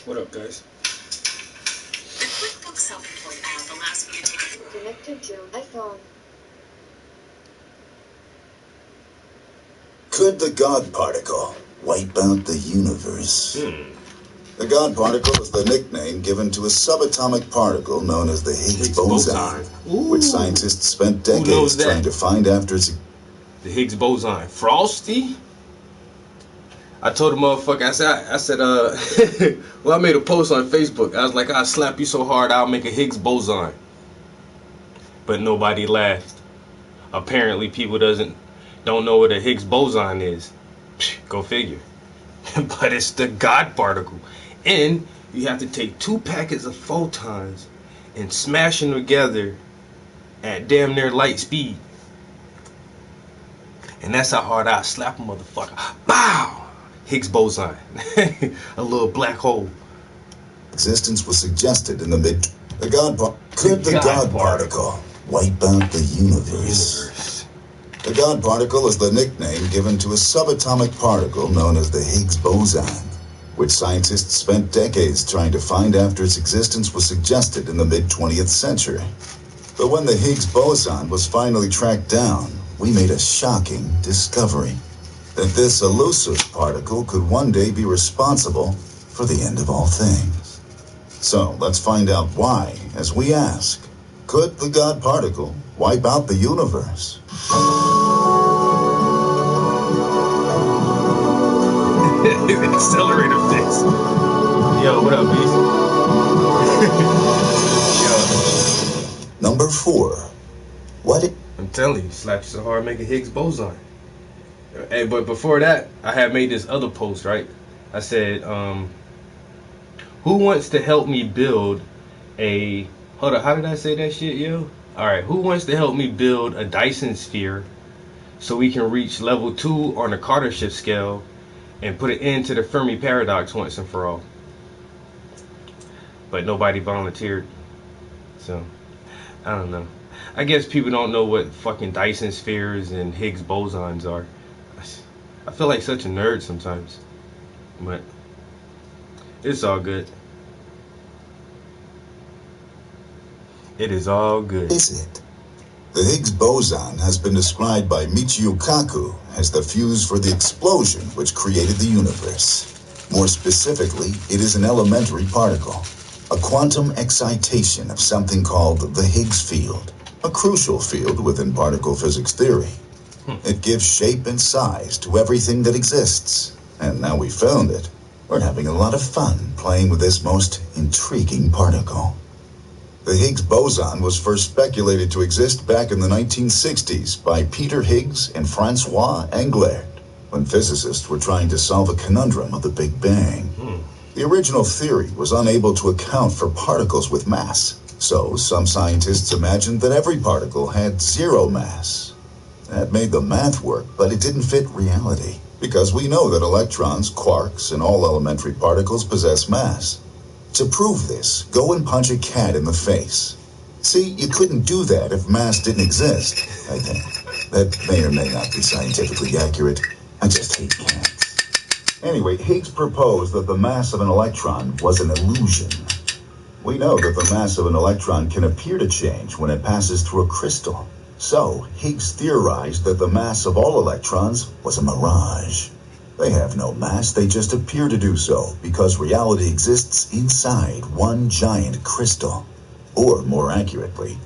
What up, guys? The QuickBooks Self-Employed app allows you to connected to iPhone. Could the God Particle wipe out the universe? The God Particle is the nickname given to a subatomic particle known as the Higgs boson, which scientists spent decades trying to find after its... The Higgs boson. Frosty? I told the motherfucker, I said, well, I made a post on Facebook. I was like, I'll slap you so hard, I'll make a Higgs boson. But nobody laughed. Apparently, people don't know what a Higgs boson is. Go figure. But it's the God particle. And you have to take 2 packets of photons and smash them together at damn near light speed. And that's how hard I slap a motherfucker. Bow! Higgs boson. A little black hole. Existence was suggested in the mid... Could the God Particle wipe out the universe? The God Particle is the nickname given to a subatomic particle known as the Higgs boson, which scientists spent decades trying to find after its existence was suggested in the mid-20th century. But when the Higgs boson was finally tracked down, we made a shocking discovery: that this elusive particle could one day be responsible for the end of all things. So let's find out why, as we ask, could the God particle wipe out the universe? Accelerator fix. Yo, what up, Beast? Yo. Number 4. I'm telling you, slap you so hard, make a Higgs boson. Hey, but before that, I had made this other post, right? I said, who wants to help me build a... Hold on, how did I say that shit, yo? Alright, who wants to help me build a Dyson sphere so we can reach level 2 on the Kardashev scale and put an end to the Fermi paradox once and for all? But nobody volunteered. So, I don't know. I guess people don't know what fucking Dyson spheres and Higgs bosons are. I feel like such a nerd sometimes. But it's all good. It is all good. Is it? The Higgs boson has been described by Michio Kaku as the fuse for the explosion which created the universe. More specifically, it is an elementary particle, a quantum excitation of something called the Higgs field, a crucial field within particle physics theory. It gives shape and size to everything that exists, and now we found it, we're having a lot of fun playing with this most intriguing particle. The Higgs boson was first speculated to exist back in the 1960s by Peter Higgs and Francois Englert, when physicists were trying to solve a conundrum of the Big Bang. The original theory was unable to account for particles with mass, so some scientists imagined that every particle had zero mass. That made the math work, but it didn't fit reality, because we know that electrons, quarks, and all elementary particles possess mass. To prove this, go and punch a cat in the face. See, you couldn't do that if mass didn't exist, I think. That may or may not be scientifically accurate. I just hate cats. Anyway, Higgs proposed that the mass of an electron was an illusion. We know that the mass of an electron can appear to change when it passes through a crystal. So, Higgs theorized that the mass of all electrons was a mirage. They have no mass, they just appear to do so, because reality exists inside one giant crystal. Or, more accurately,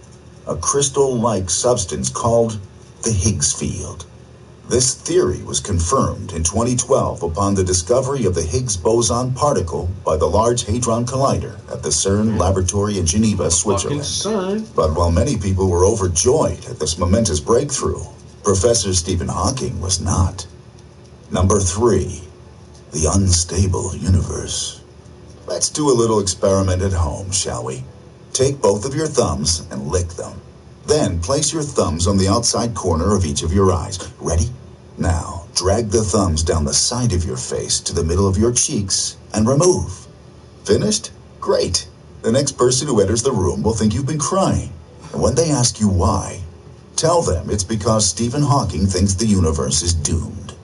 a crystal-like substance called the Higgs field. This theory was confirmed in 2012 upon the discovery of the Higgs boson particle by the Large Hadron Collider at the CERN laboratory in Geneva, Switzerland. But while many people were overjoyed at this momentous breakthrough, Professor Stephen Hawking was not. Number 3, the unstable universe. Let's do a little experiment at home, shall we? Take both of your thumbs and lick them. Then place your thumbs on the outside corner of each of your eyes. Ready? Now, drag the thumbs down the side of your face to the middle of your cheeks and remove. Finished? Great. The next person who enters the room will think you've been crying. And when they ask you why, tell them it's because Stephen Hawking thinks the universe is doomed.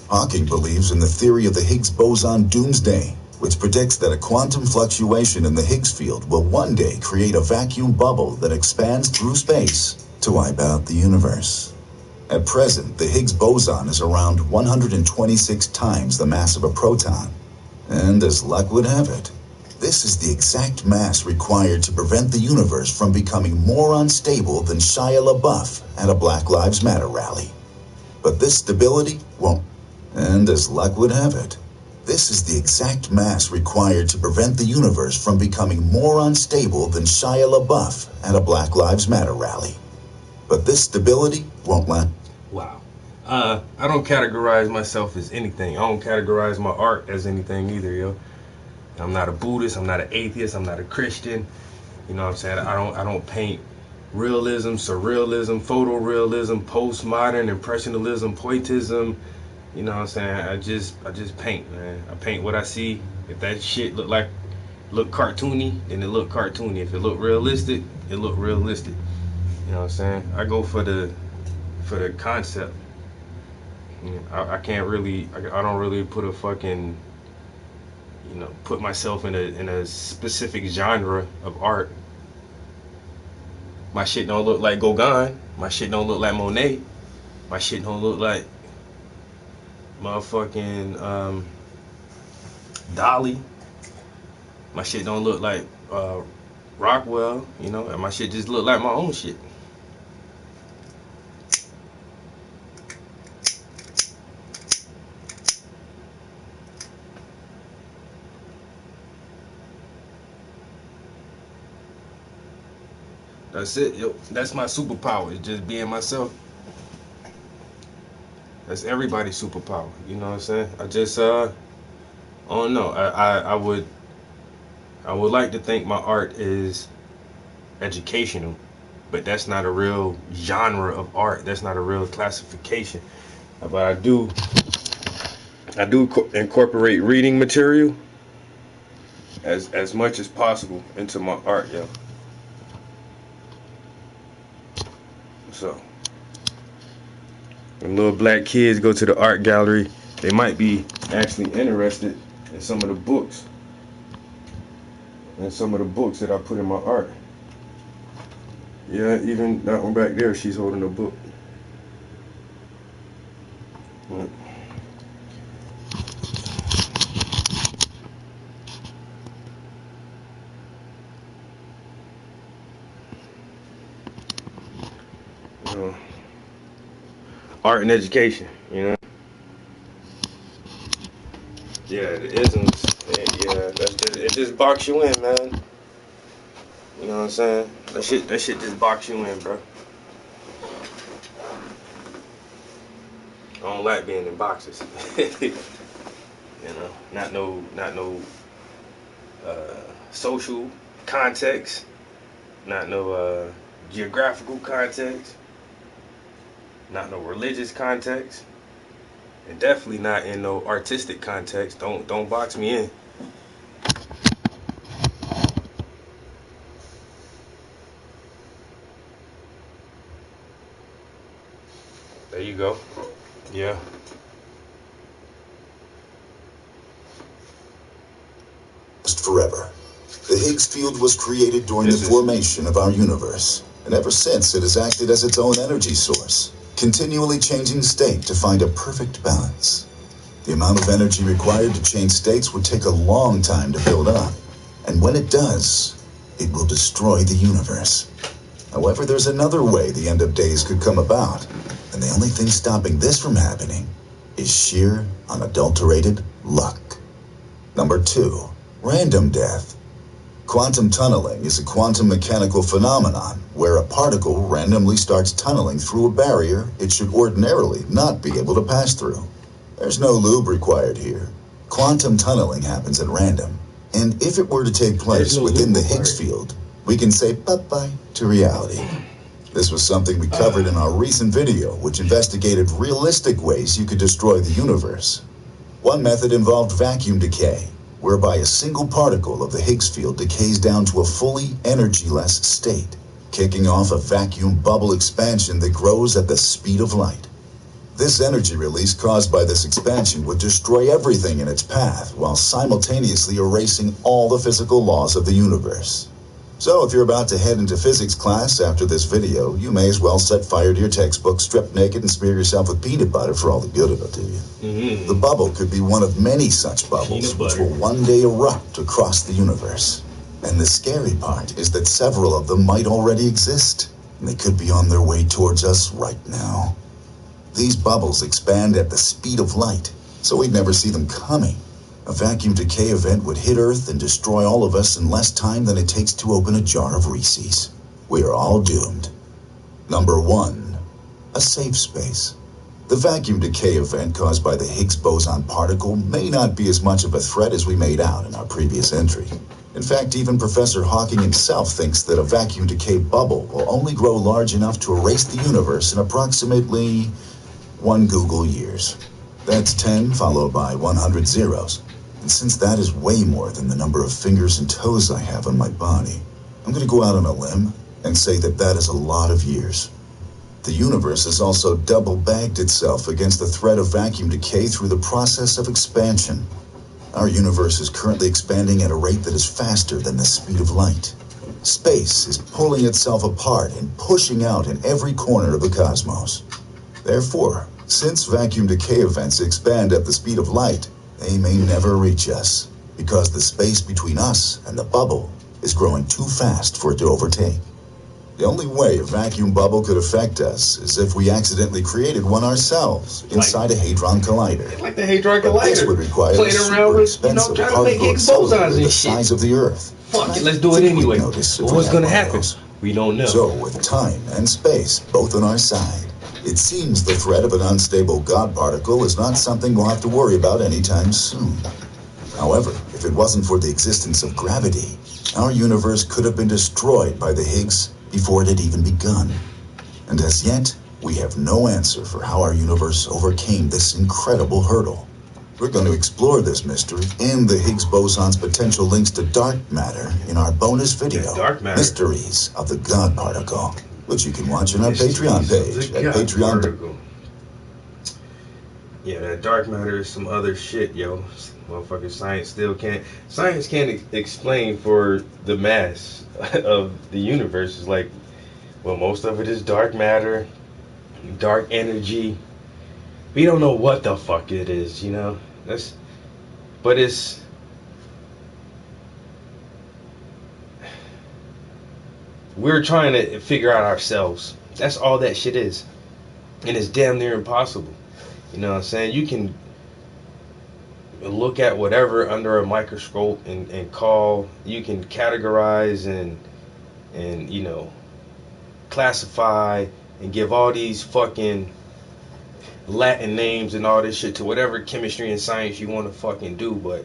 Hawking believes in the theory of the Higgs boson doomsday, which predicts that a quantum fluctuation in the Higgs field will one day create a vacuum bubble that expands through space to wipe out the universe. At present, the Higgs boson is around 126 times the mass of a proton. And as luck would have it, this is the exact mass required to prevent the universe from becoming more unstable than Shia LaBeouf at a Black Lives Matter rally. But this stability won't. And as luck would have it, this is the exact mass required to prevent the universe from becoming more unstable than Shia LaBeouf at a Black Lives Matter rally. But this stability won't last. Wow. I don't categorize myself as anything. I don't categorize my art as anything either, yo. I'm not a Buddhist, I'm not an atheist, I'm not a Christian. You know what I'm saying? I don't paint realism, surrealism, photorealism, postmodern, impressionism, poetism. You know what I'm saying? I just paint, man. I paint what I see. If that shit look cartoony, then it look cartoony. If it look realistic, it look realistic. You know what I'm saying? I go for the concept. I can't really, I don't really put a fucking you know, put myself in a specific genre of art. My shit don't look like Gauguin. My shit don't look like Monet. My shit don't look like motherfucking Dali. My shit don't look like Rockwell, you know, and my shit just look like my own shit. That's it, yo. That's my superpower. It's just being myself. That's everybody's superpower. You know what I'm saying? I just I don't know. I would like to think my art is educational, but that's not a real genre of art. That's not a real classification. But I do incorporate reading material as much as possible into my art, yo. So when little black kids go to the art gallery, they might be actually interested in some of the books that I put in my art. Yeah, even that one back there, she's holding a book. Art and education, you know. Yeah, the isms. Yeah, it just box you in, man. You know what I'm saying? That shit just box you in, bro. I don't like being in boxes. You know, not no social context, not no geographical context, not no religious context, and definitely not in no artistic context. Don't box me in. There you go. Yeah. Forever. The Higgs field was created during the formation of our universe, and ever since it has acted as its own energy source, continually changing state to find a perfect balance. The amount of energy required to change states would take a long time to build up, and when it does, it will destroy the universe. However, there's another way the end of days could come about, and the only thing stopping this from happening is sheer, unadulterated luck. Number 2. Random death. Quantum tunneling is a quantum mechanical phenomenon where a particle randomly starts tunneling through a barrier it should ordinarily not be able to pass through. There's no lube required here. Quantum tunneling happens at random, and if it were to take place within the Higgs field, we can say bye-bye to reality. This was something we covered in our recent video, which investigated realistic ways you could destroy the universe. One method involved vacuum decay, whereby a single particle of the Higgs field decays down to a fully energyless state, kicking off a vacuum bubble expansion that grows at the speed of light. This energy release caused by this expansion would destroy everything in its path while simultaneously erasing all the physical laws of the universe. So if you're about to head into physics class after this video, you may as well set fire to your textbook, strip naked, and smear yourself with peanut butter for all the good it'll do you. Mm-hmm. The bubble could be one of many such bubbles which will one day erupt across the universe. And the scary part is that several of them might already exist, and they could be on their way towards us right now. These bubbles expand at the speed of light, so we'd never see them coming. A vacuum decay event would hit Earth and destroy all of us in less time than it takes to open a jar of Reese's. We are all doomed. Number 1. A safe space. The vacuum decay event caused by the Higgs boson particle may not be as much of a threat as we made out in our previous entry. In fact, even Professor Hawking himself thinks that a vacuum decay bubble will only grow large enough to erase the universe in approximately 1 Google years. That's 10 followed by 100 zeros. And since that is way more than the number of fingers and toes I have on my body, I'm going to go out on a limb and say that that is a lot of years. The universe has also double-bagged itself against the threat of vacuum decay through the process of expansion. Our universe is currently expanding at a rate that is faster than the speed of light. Space is pulling itself apart and pushing out in every corner of the cosmos. Therefore, since vacuum decay events expand at the speed of light, they may never reach us, because the space between us and the bubble is growing too fast for it to overtake. The only way a vacuum bubble could affect us is if we accidentally created one ourselves inside a hadron collider. Like the Hadron But this Collider. would require a Playing around super with, expensive trying to make particle Higgs bosons accelerator and the shit. size of the Earth. Fuck it, let's do it Think we'd anyway. notice if But we what's had gonna one of happen? those. We don't know. So, with time and space both on our side, it seems the threat of an unstable God particle is not something we'll have to worry about anytime soon. However, if it wasn't for the existence of gravity, our universe could have been destroyed by the Higgs before it had even begun. And as yet, we have no answer for how our universe overcame this incredible hurdle. We're going to explore this mystery and the Higgs boson's potential links to dark matter in our bonus video, Yeah, dark matter. Mysteries of the God Particle, which you can watch on our Mysteries Patreon of page the at God Patreon. Particle. Yeah, that dark matter is some other shit, yo. Motherfucking science can't explain for the mass of the universe. It's like, well, most of it is dark matter, dark energy. We don't know what the fuck it is, you know. But it's we're trying to figure out ourselves. That's all that shit is, and it's damn near impossible. You know what I'm saying? You can look at whatever under a microscope and you can categorize and you know, classify and give all these fucking Latin names and all this shit to whatever chemistry and science you want to fucking do, but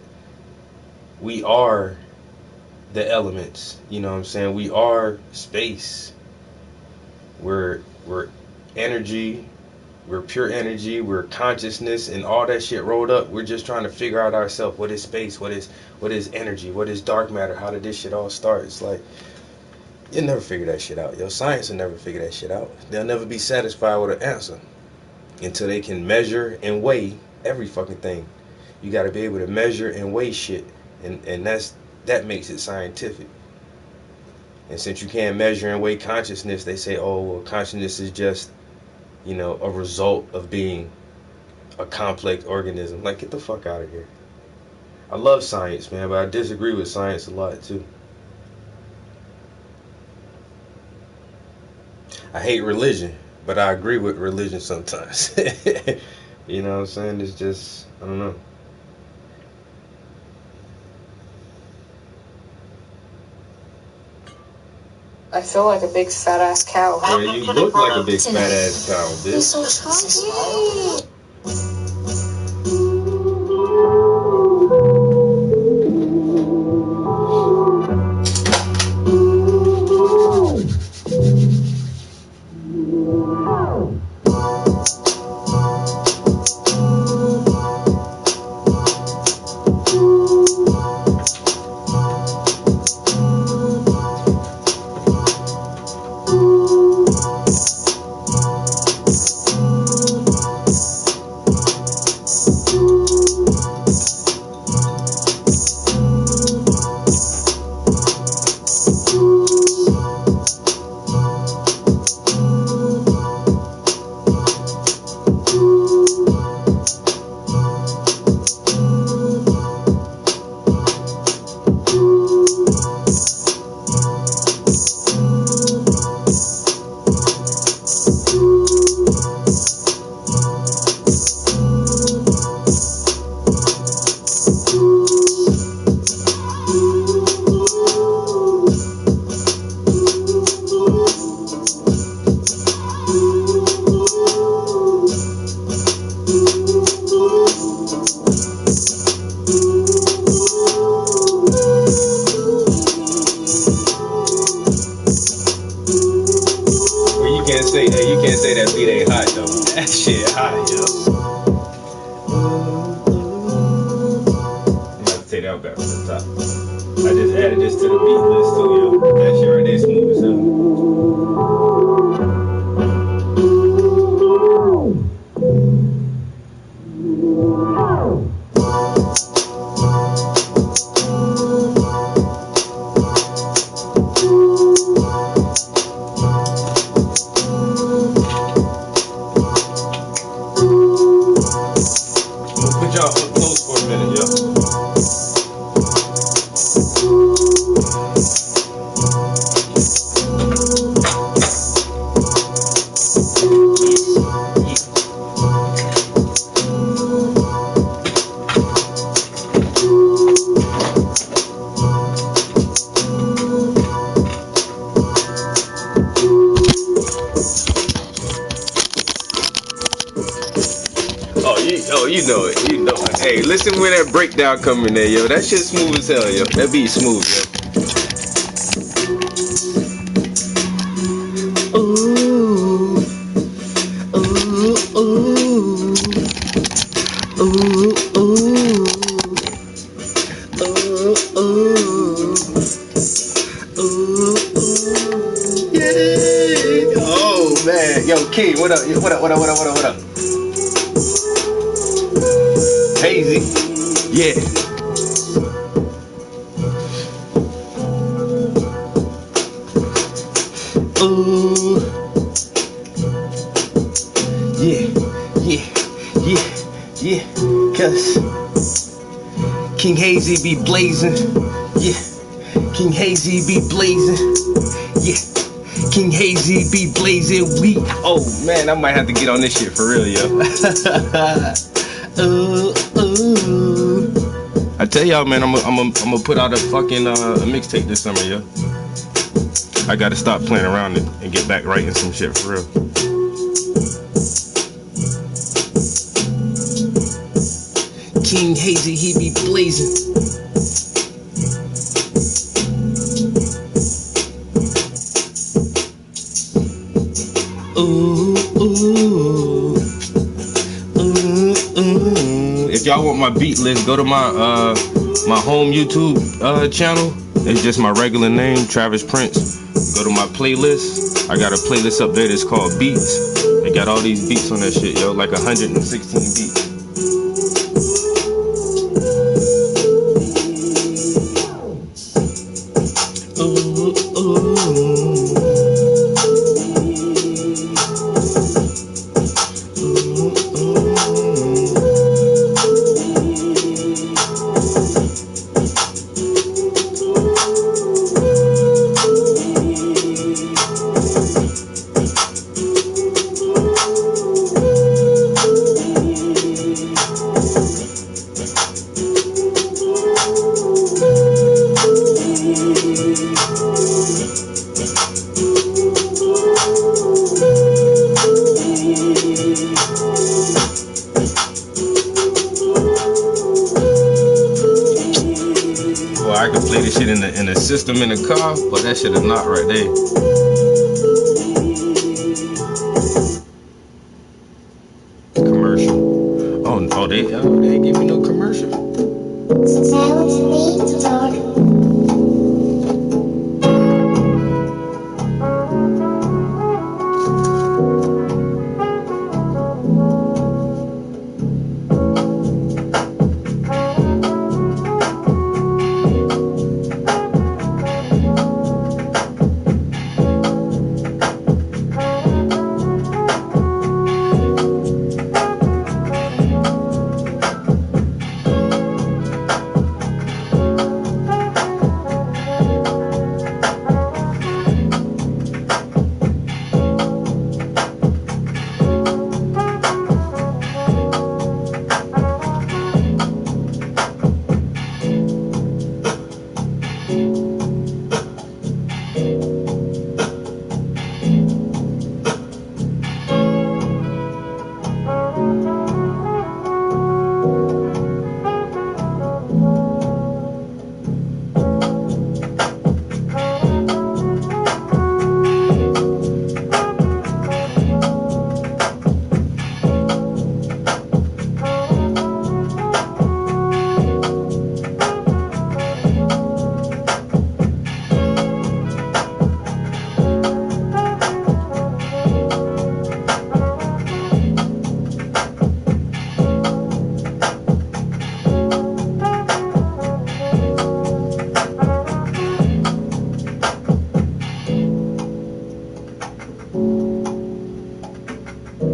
we are the elements, you know what I'm saying? We are space. We're energy. We're pure energy, we're consciousness, and all that shit rolled up. We're just trying to figure out ourselves. What is space? What is energy? What is dark matter? How did this shit all start? It's like, you'll never figure that shit out. Yo, science will never figure that shit out. They'll never be satisfied with an answer until they can measure and weigh every fucking thing. You gotta be able to measure and weigh shit, and that makes it scientific. And since you can't measure and weigh consciousness, they say, oh, well, consciousness is just, you know, a result of being a complex organism. Like, get the fuck out of here. I love science, man, but I disagree with science a lot too. I hate religion, but I agree with religion sometimes. You know what I'm saying? It's just, I don't know. I feel like a big fat ass cow. Yeah, you look like a big fat ass cow, bitch. He's so chunky. You can't say that beat ain't hot though. That shit hot, yo. I'm about to take that back from the top. I just added this to the beat list too, yo. That shit right there smooth as hell. you know it. You know it. Hey, listen where that breakdown come in there, yo. That shit smooth as hell, yo. That beat smooth, yo. Ooh, ooh, ooh, ooh, ooh, ooh, ooh, yeah. Oh man, yo, King, what up? What up? What up? What up? What up? What up? Hazy, yeah. Ooh, yeah, yeah, yeah, yeah. Cause King Hazy be blazing, yeah. King Hazy be blazing, yeah. King Hazy be blazing. Oh man, I might have to get on this shit for real, yo. I tell y'all, man, I'm gonna put out a fucking a mixtape this summer, yo. I gotta stop playing around and get back writing some shit for real. King Hazy, he be blazing. Ooh, ooh, ooh, ooh. If y'all want my beat list, go to my my home YouTube channel. It's just my regular name, Travis Prince. Go to my playlist. I got a playlist up there that's called Beats. They got all these beats on that shit, yo, like 116 beats. Ooh, ooh. Well, I can play this shit in the system in the car, but that shit is not right there. Commercial. Oh, they ain't give me no commercial. Sounds neat, dog.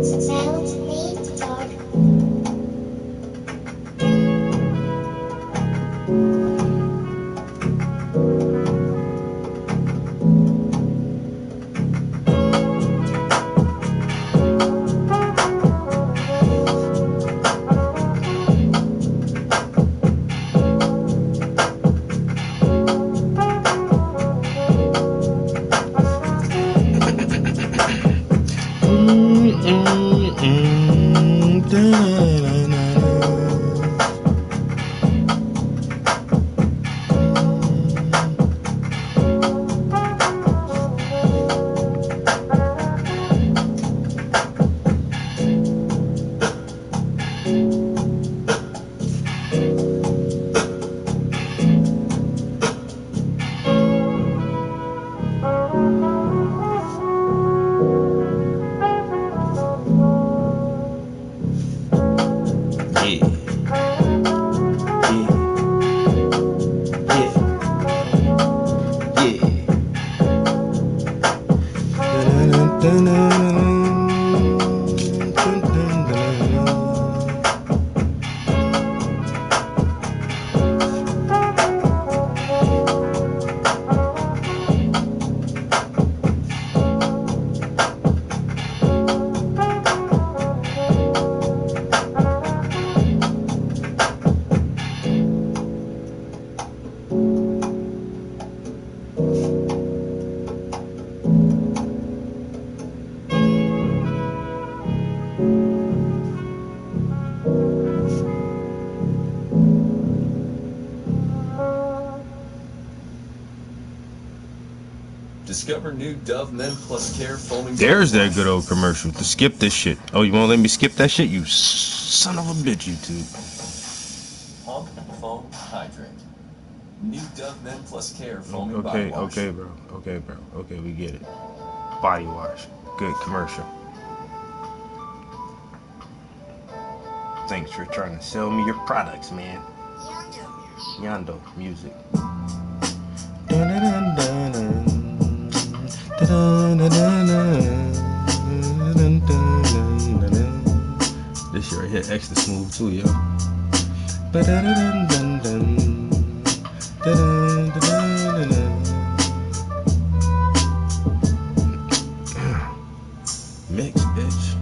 Sounds neat, dog. Discover new Dove Men Plus Care foaming. There's that good old commercial. To skip this shit. Oh, you won't let me skip that shit? You son of a bitch, YouTube. Pump, foam, hydrate. New Dove Men Plus Care foaming body Okay, wash. okay, bro. Okay, bro. Okay, we get it. Body wash. Good commercial. Thanks for trying to sell me your products, man. Yando music. This shit right here extra smooth too, yo. Mix, bitch.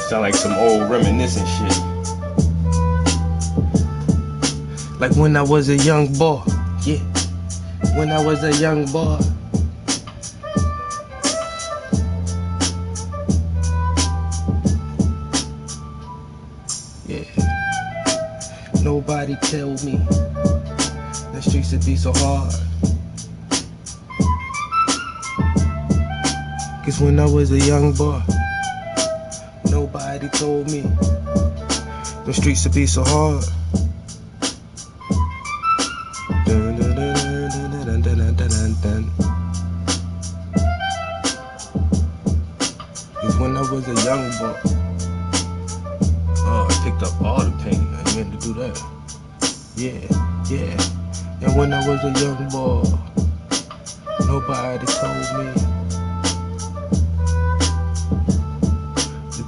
Sound like some old reminiscent shit. Like when I was a young boy, yeah. When I was a young boy. Yeah. Nobody tell me the streets would be so hard. Cause when I was a young boy, nobody told me the streets would be so hard. Dun, dun, dun, dun, dun, dun, dun, dun. Cause when I was a young boy, I picked up all the pain. I meant to do that. Yeah, yeah. And when I was a young boy, nobody told me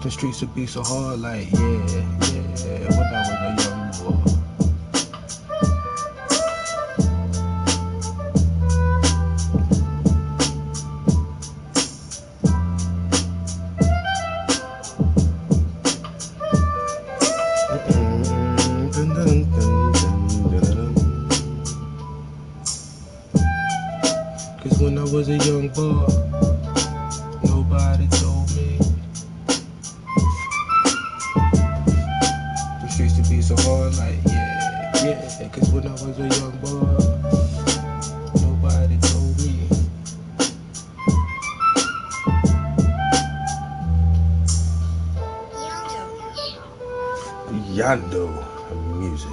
the streets would be so hard, like, yeah, yeah, when I was a young boy. Cause when I was a young boy, nobody told me the streets would be so hard, like, yeah, yeah. Cause when I was a young boy, nobody told me. Yando music.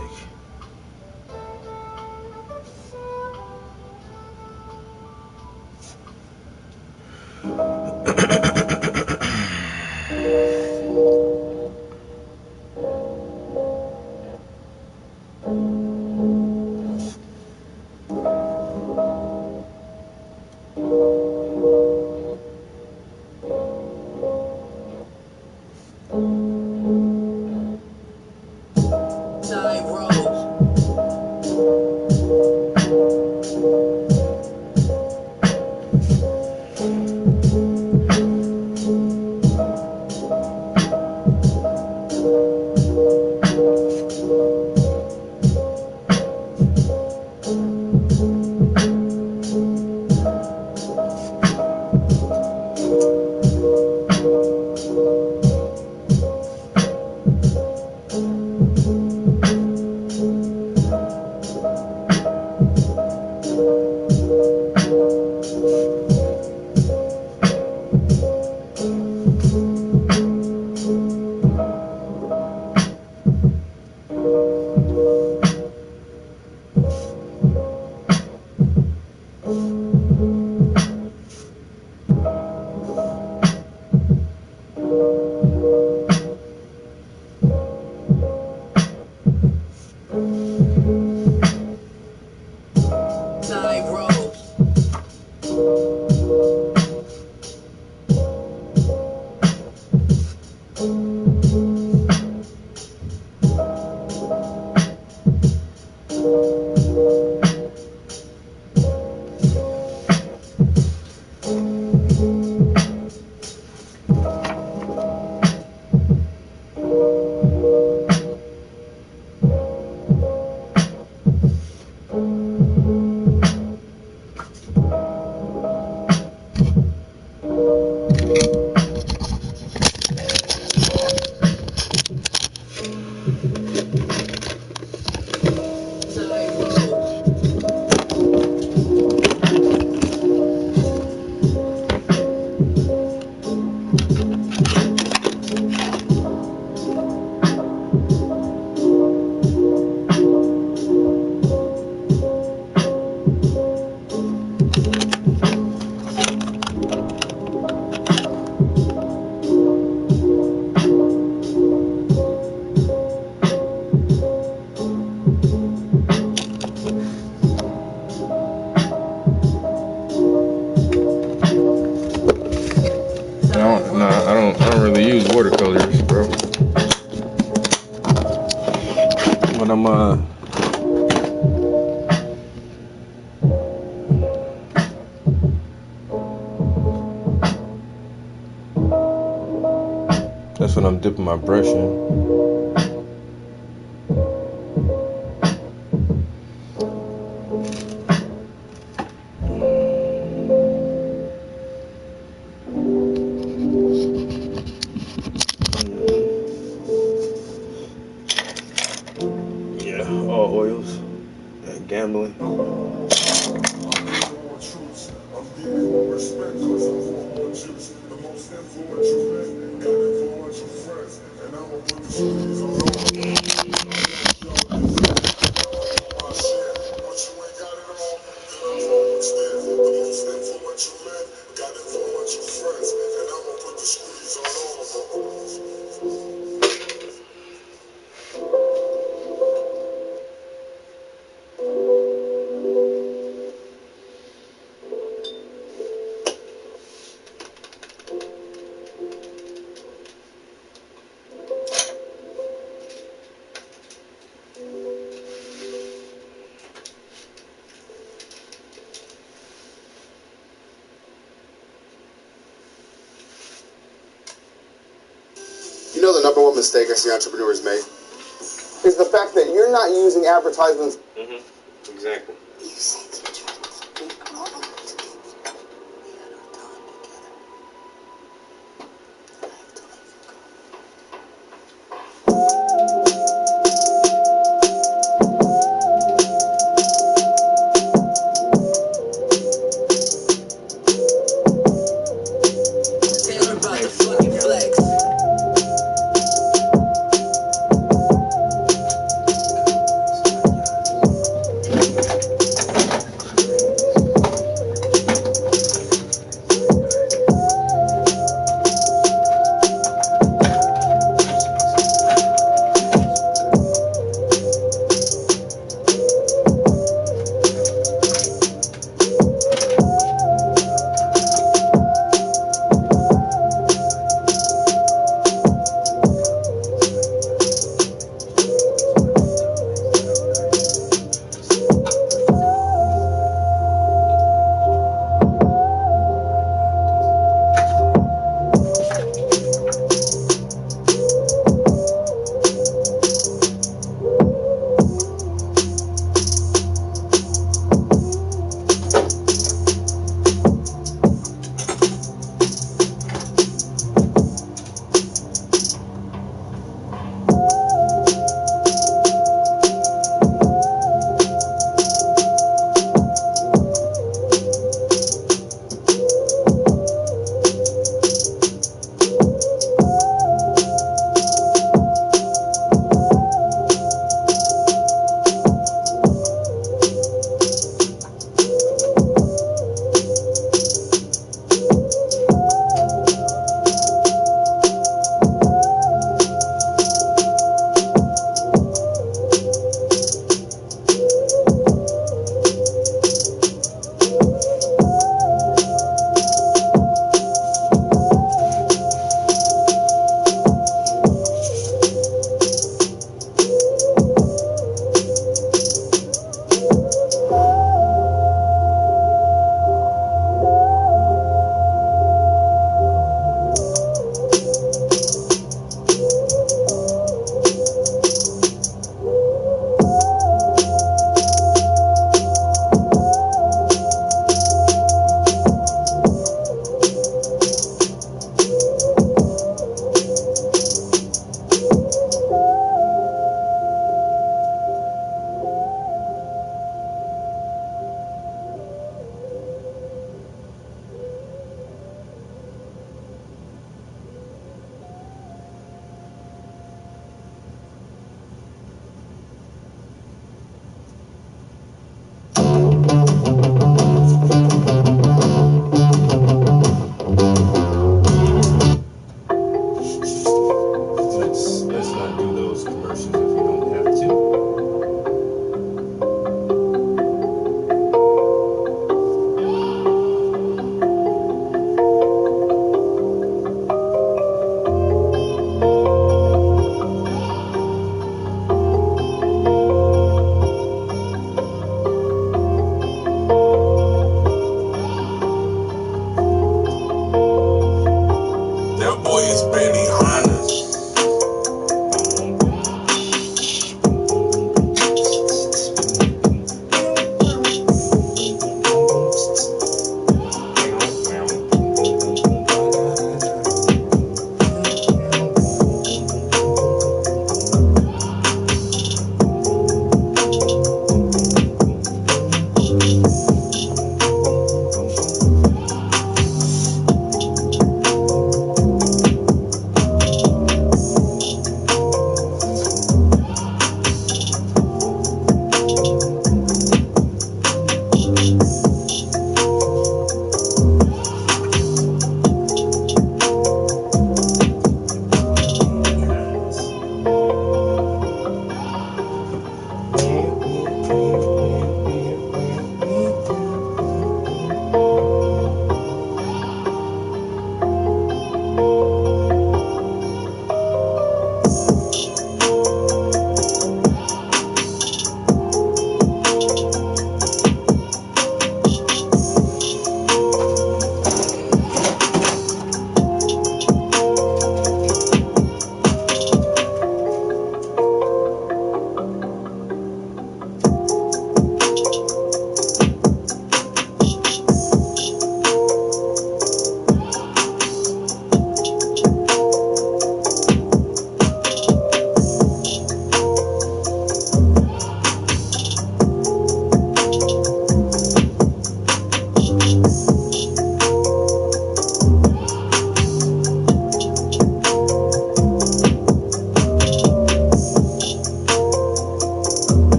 I don't really use watercolors, bro. But that's when I'm dipping my brush in. All oils and gambling. You know the number one mistake I see entrepreneurs make is the fact that you're not using advertisements. Mm-hmm. Exactly. versions if you don't have to. That boy is barely honest.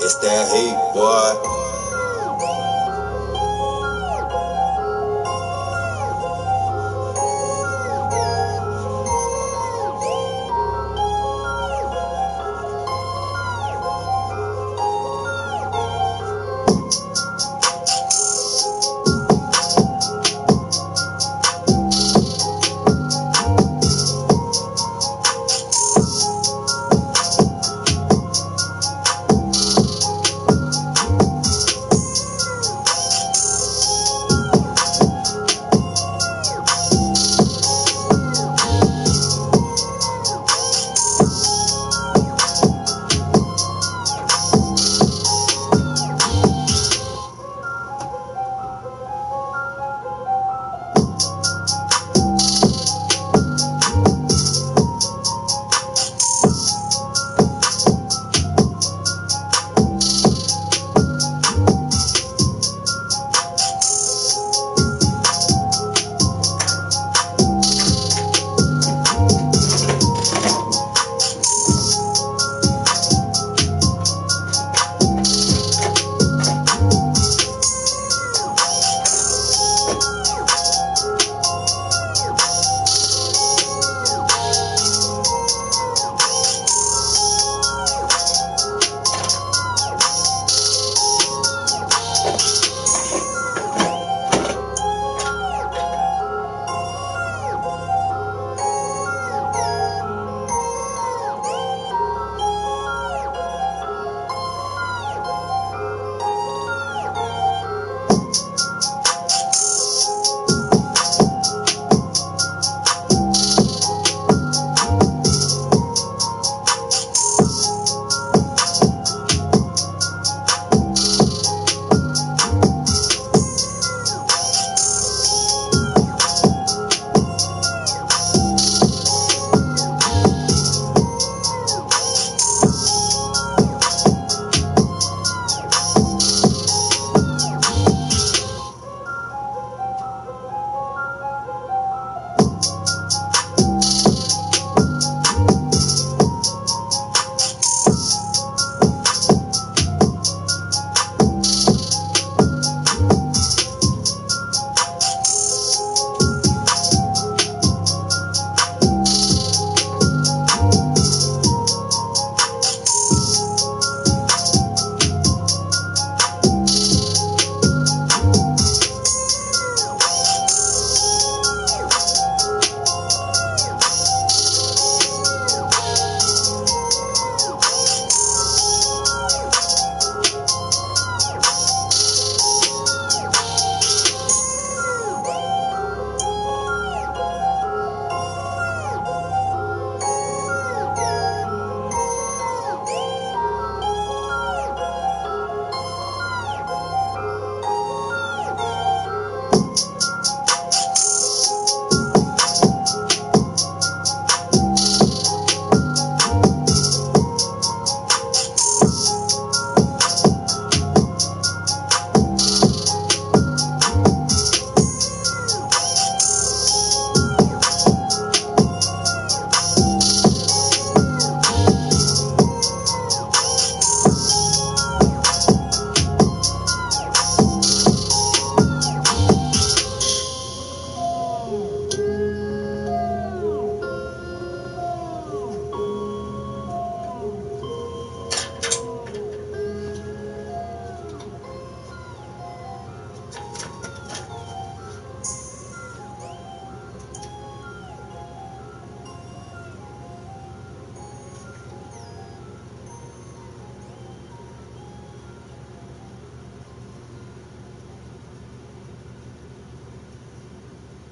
It's that heat, boy.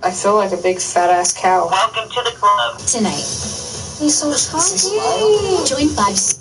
I feel like a big fat ass cow. Welcome to the club. Tonight. He's so chunky. Join Vibes.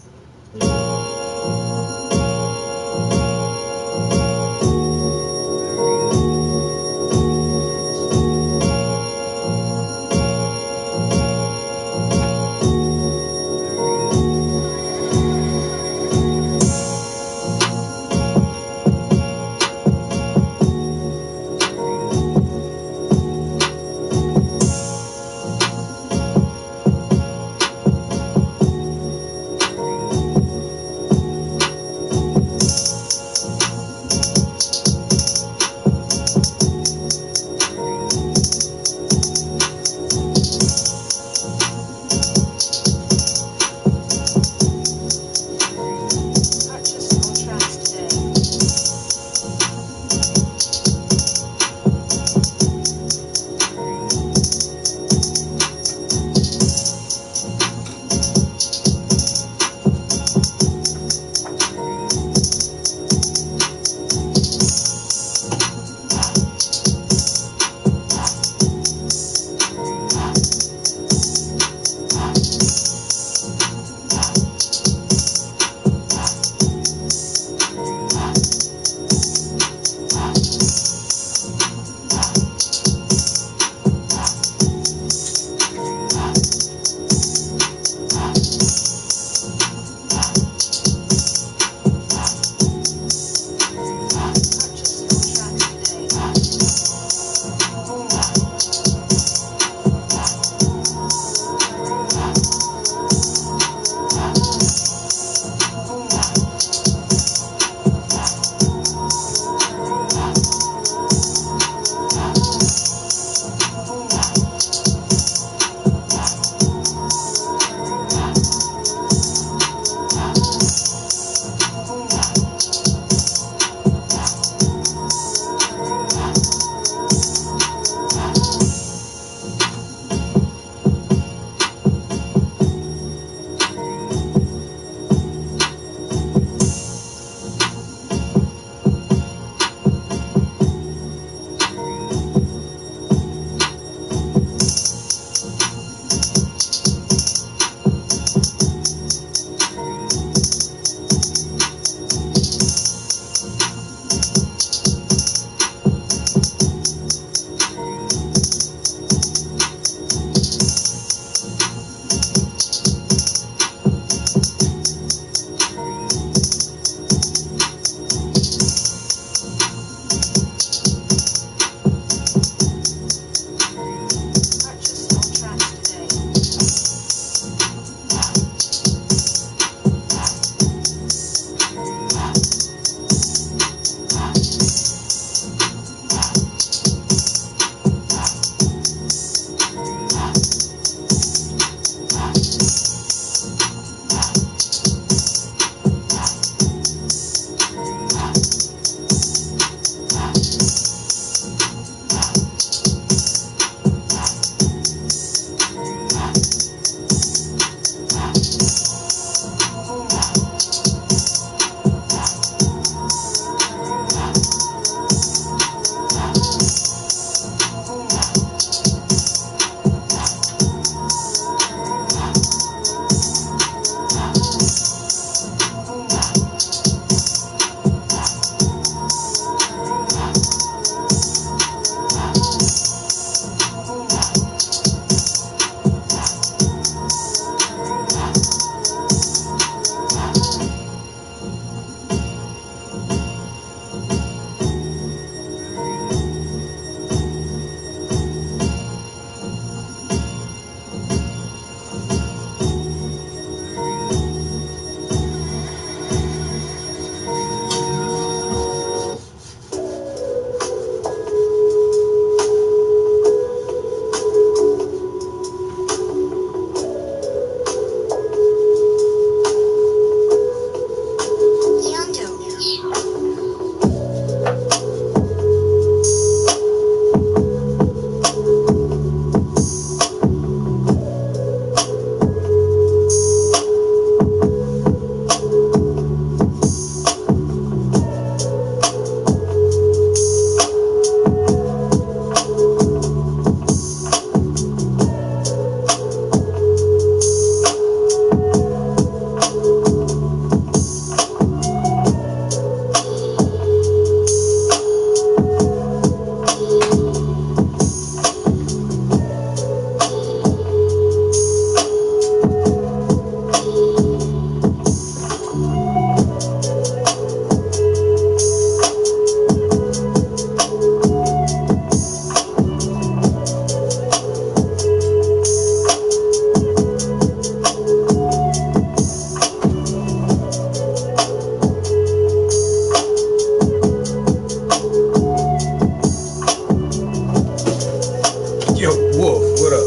Yo, Wolf, what up?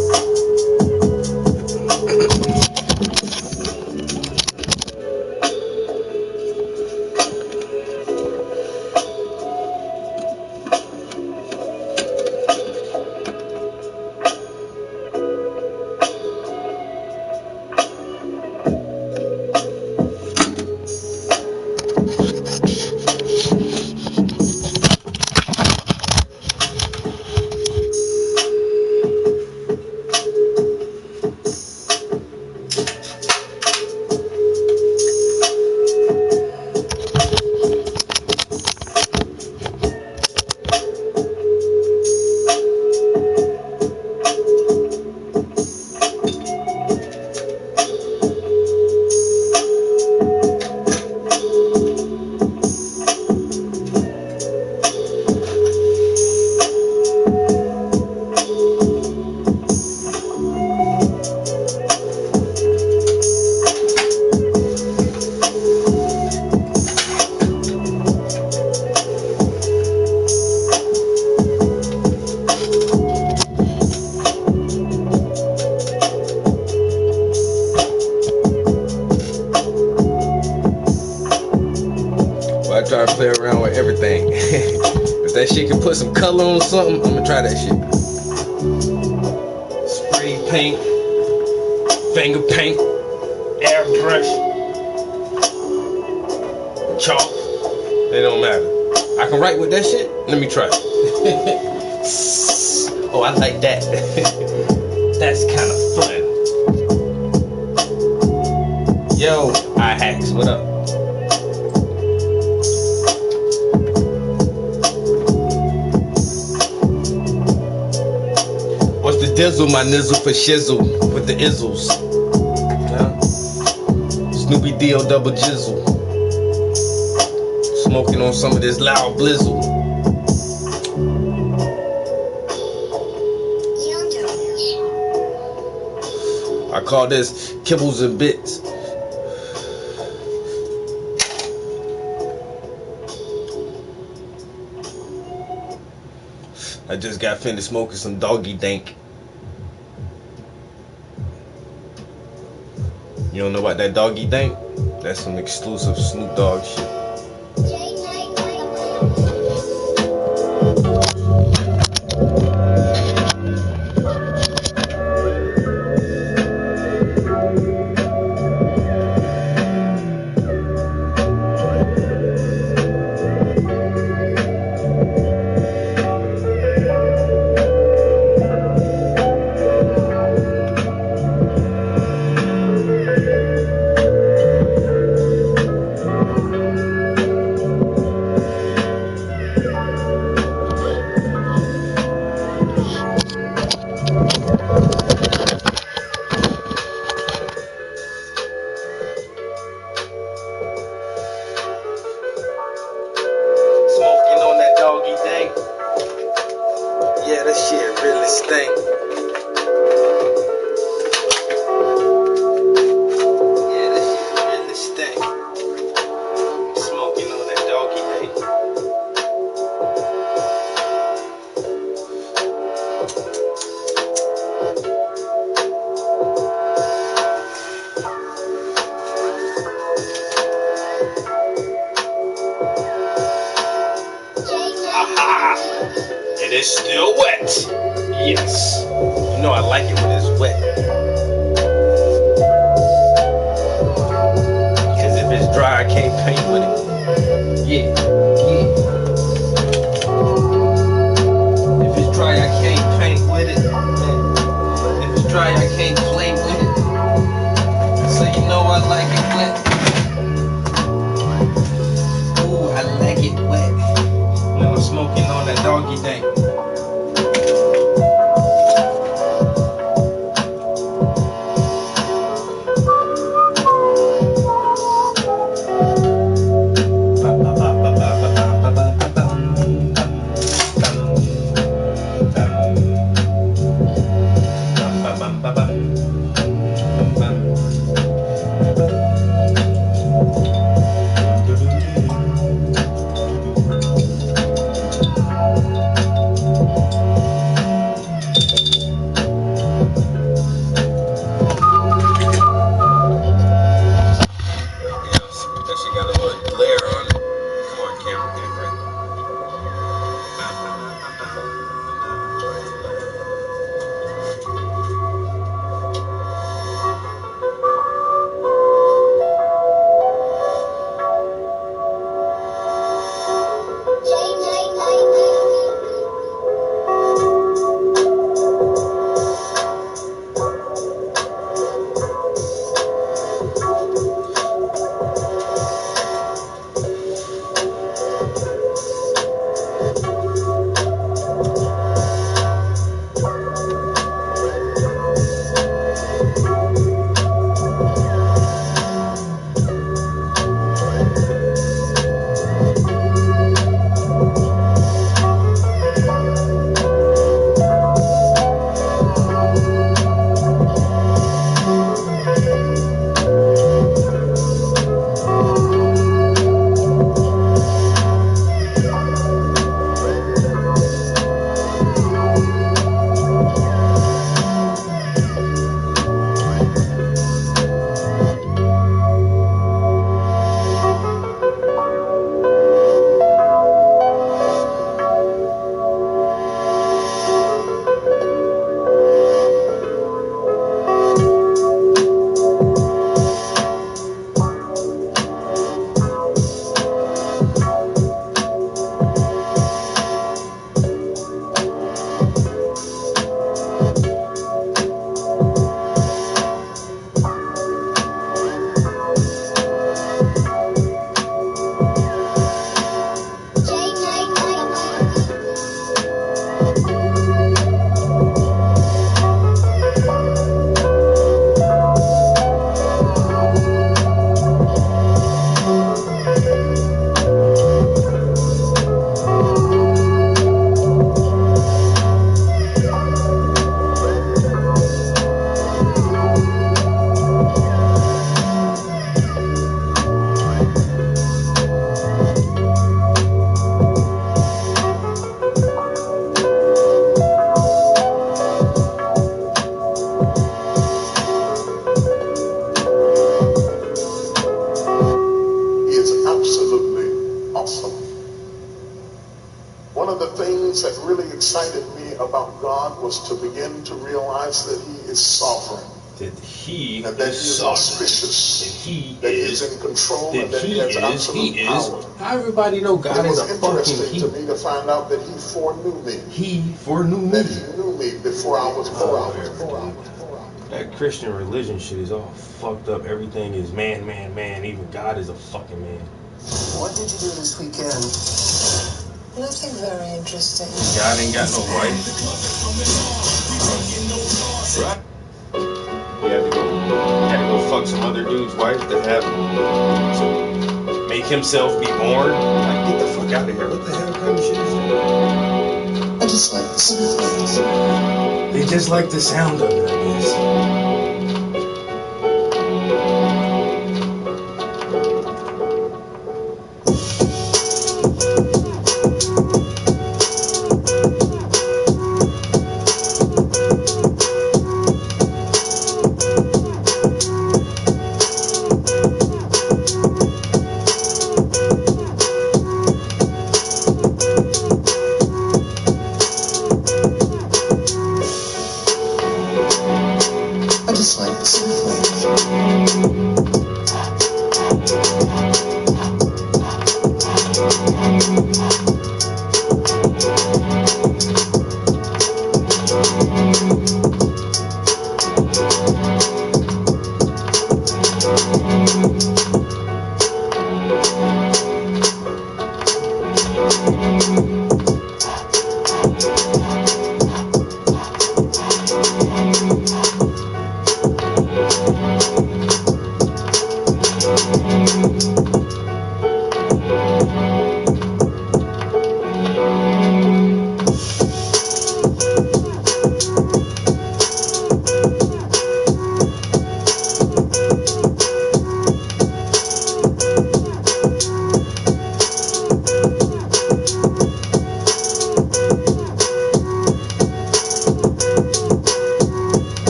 I try to play around with everything. If that shit can put some color on something, I'm gonna try that shit. Spray paint, finger paint, airbrush, chalk. It don't matter. I can write with that shit. Let me try it. Oh, I like that. That's kind of fun. Yo, iHacks, what up? What's the dizzle? My nizzle for shizzle with the izzles. Snoopy D.O. double jizzle. Smoking on some of this loud blizzle. I call this kibbles and bits. I just got finished smoking some doggy dank. You don't know about that doggy dank? That's some exclusive Snoop Dogg shit. Smoking on that doggy dank. Yeah, that shit really stink. Yeah, that shit really stink. Smoking on that doggy dank. It is still wet. Yes. You know I like it when it's wet. Because if it's dry, I can't paint with it. Yeah. If it's dry, I can't paint with it. If it's dry, I can't play with it. So you know I like it wet. Ooh, I like it wet. When I'm smoking on that doggy dank. God was to begin to realize that He is sovereign. That He and that He is auspicious. That He is in control and that He has absolute power. How everybody know God is a fucking He? It was interesting to me to find out that He foreknew me. He foreknew me. That He knew me before I was born. That Christian religion shit is all fucked up. Everything is man, man, man. Even God is a fucking man. What did you do this weekend? Nothing very interesting. God ain't got no wife. Right? He had to go fuck some other dude's wife to make himself be born. Like, get the fuck out of here. What the hell kind of shit is that? I just like the sound. They just like the sound of it, I guess.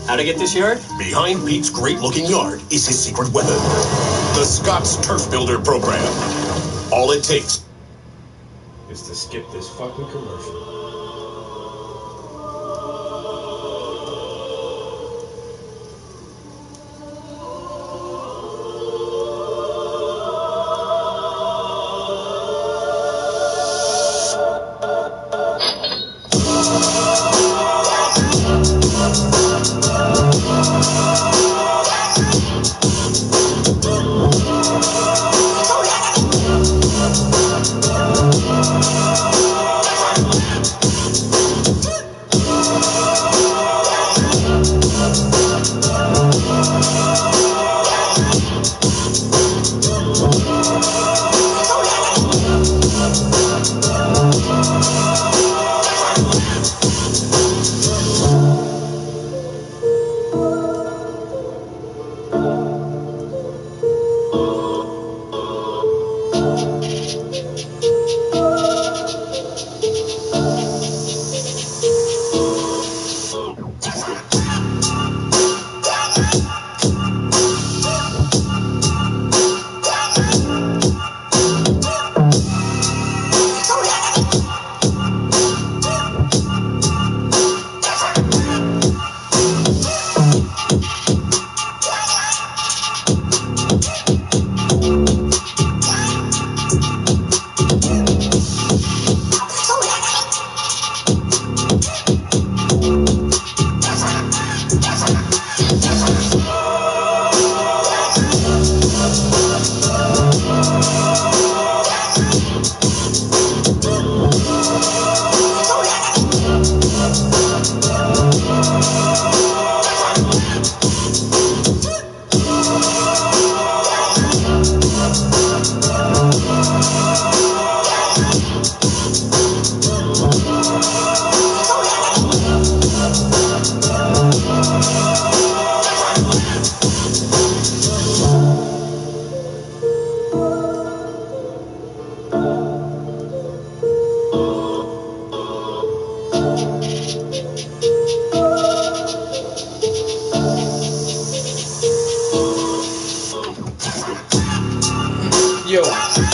How to get this yard? Behind Pete's great-looking yard is his secret weapon, the Scott's Turf Builder program. All it takes is to skip this fucking commercial.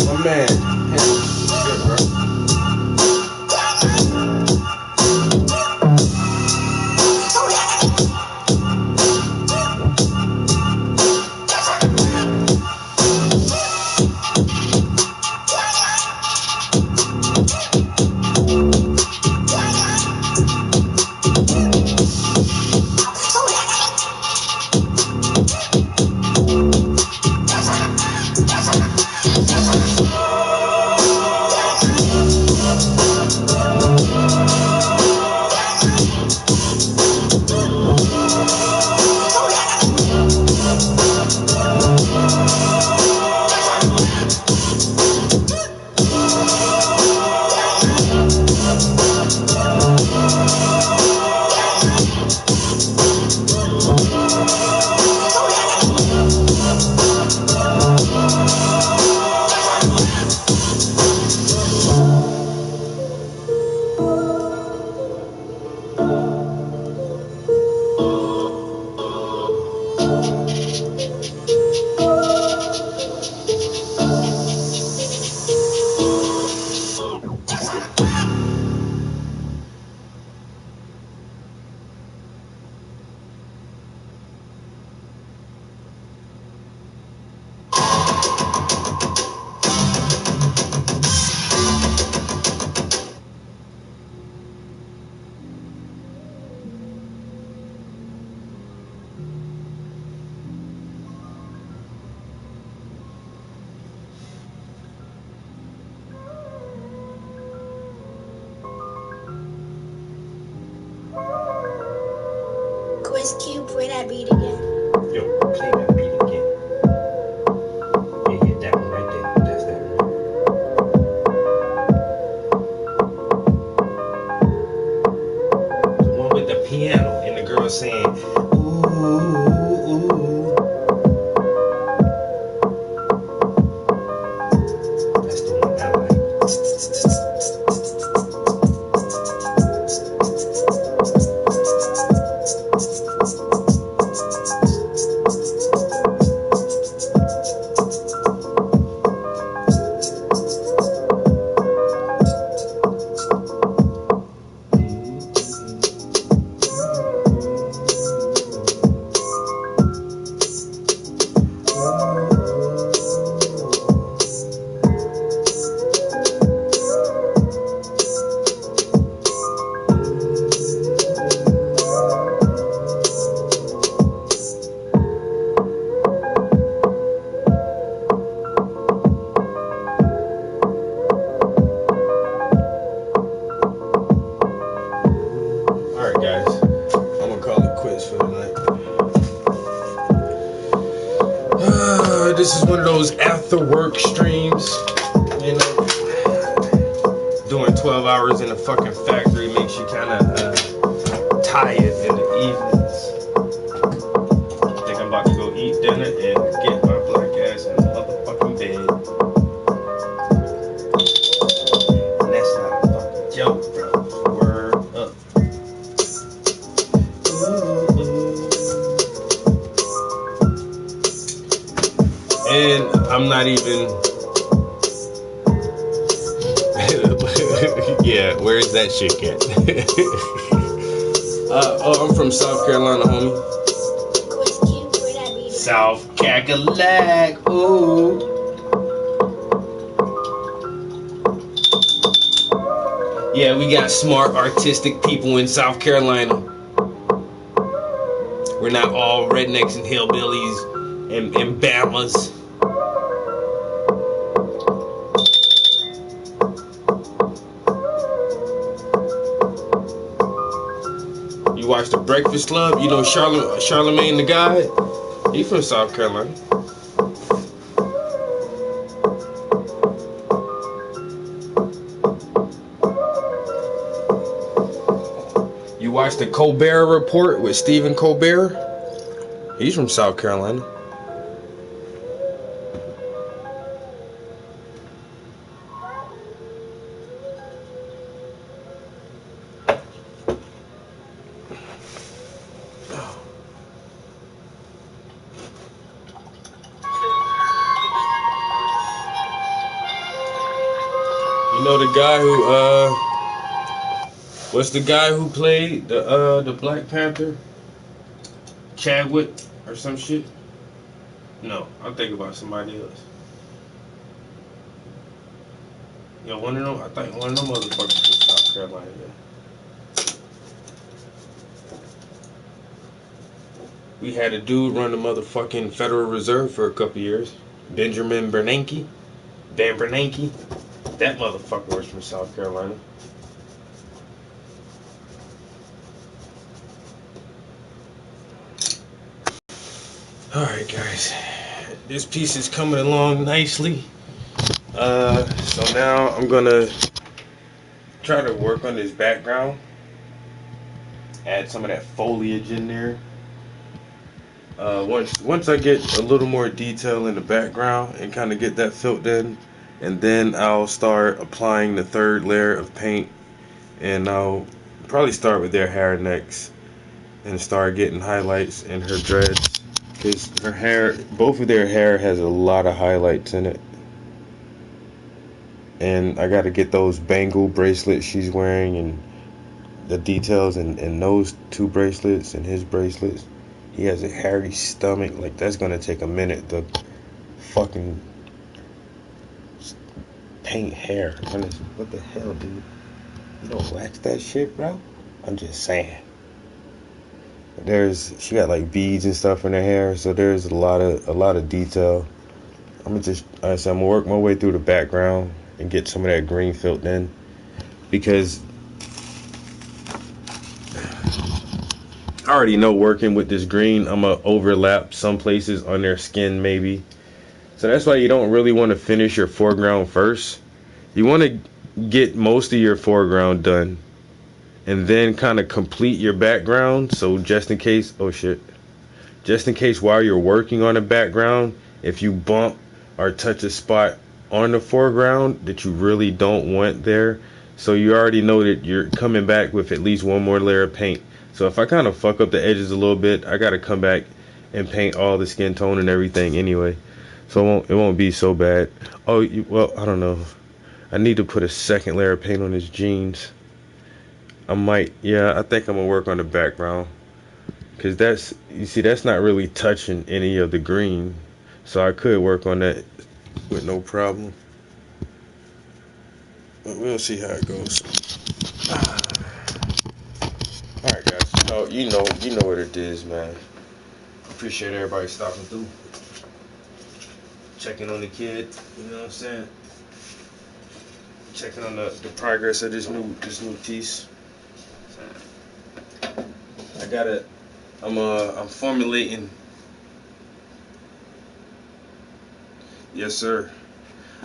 My man. Good, bro. Quiz Cube, play that beat again. Yo, play that beat again. Yeah, that one right there. That's that one. The one with the piano and the girl saying, ooh, ooh, ooh. That's the one I like. This is one of those after work streams, you know. Doing 12 hours in a fucking factory makes you kind of tired in the evenings. I think I'm about to go eat dinner and get my black ass in the motherfucking bed. And that's not a fucking joke, bro. Word up. And I'm not even. Yeah, where's that shit at? I'm from South Carolina, homie. South Cackalack, ooh. Yeah, we got smart, artistic people in South Carolina. We're not all rednecks and hillbillies and Bamas. You watch The Breakfast Club, you know Charlemagne the God? He from South Carolina. You watch The Colbert Report with Stephen Colbert? He's from South Carolina. the guy who what's the guy who played the Black Panther? Chadwick or some shit? No, I'm thinking about somebody else. Yo, one of them, I think one of them motherfuckers from South Carolina. Yeah. We had a dude run the motherfucking Federal Reserve for a couple years. Benjamin Bernanke. Dan Bernanke. That motherfucker was from South Carolina. Alright guys. This piece is coming along nicely. So now I'm gonna try to work on this background. Add some of that foliage in there. Once I get a little more detail in the background and kind of get that filled in, and then I'll start applying the third layer of paint, and I'll probably start with their hair next and start getting highlights in her dreads, because her hair, both of their hair has a lot of highlights in it, and I got to get those bangle bracelets she's wearing and the details in those two bracelets and his bracelets. He has a hairy stomach. Like, that's gonna take a minute to fucking paint hair. What the hell, dude? You don't wax that shit, bro? I'm just saying. She got like beads and stuff in her hair, so there's a lot of detail. I'm gonna work my way through the background and get some of that green filled in, because I already know working with this green, I'm going to overlap some places on their skin maybe. So that's why you don't really want to finish your foreground first. You want to get most of your foreground done and then kind of complete your background. So just in case, just in case while you're working on a background, if you bump or touch a spot on the foreground that you really don't want there, so you already know that you're coming back with at least one more layer of paint. So if I kind of fuck up the edges a little bit, I got to come back and paint all the skin tone and everything anyway. So it won't be so bad. Oh, well, I don't know. I need to put a second layer of paint on his jeans. I think I'm going to work on the background. Because that's not really touching any of the green. So I could work on that with no problem. But we'll see how it goes. Alright guys, you know what it is, man. Appreciate everybody stopping through, checking on the kid, you know what I'm saying? Checking on the progress of this new piece. I'm formulating. Yes sir.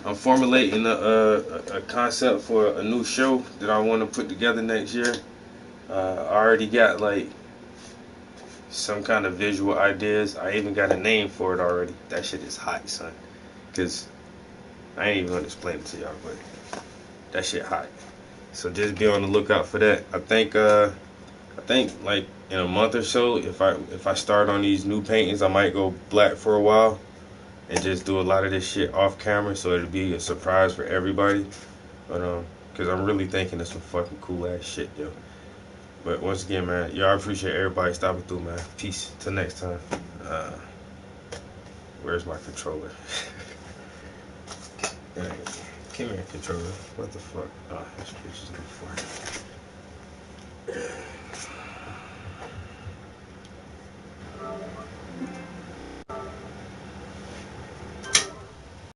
I'm formulating a concept for a new show that I want to put together next year. I already got like some kind of visual ideas. I even got a name for it already. That shit is hot, son. Cause I ain't even gonna explain it to y'all, but that shit hot. So just be on the lookout for that. I think like in a month or so, if I start on these new paintings, I might go black for a while and just do a lot of this shit off camera, so it'll be a surprise for everybody. But cause I'm really thinking of some fucking cool ass shit, yo. But once again, man, y'all, I appreciate everybody stopping through, man. Peace. Till next time. Where's my controller? Come here, controller. What the fuck? Oh, this bitch is before.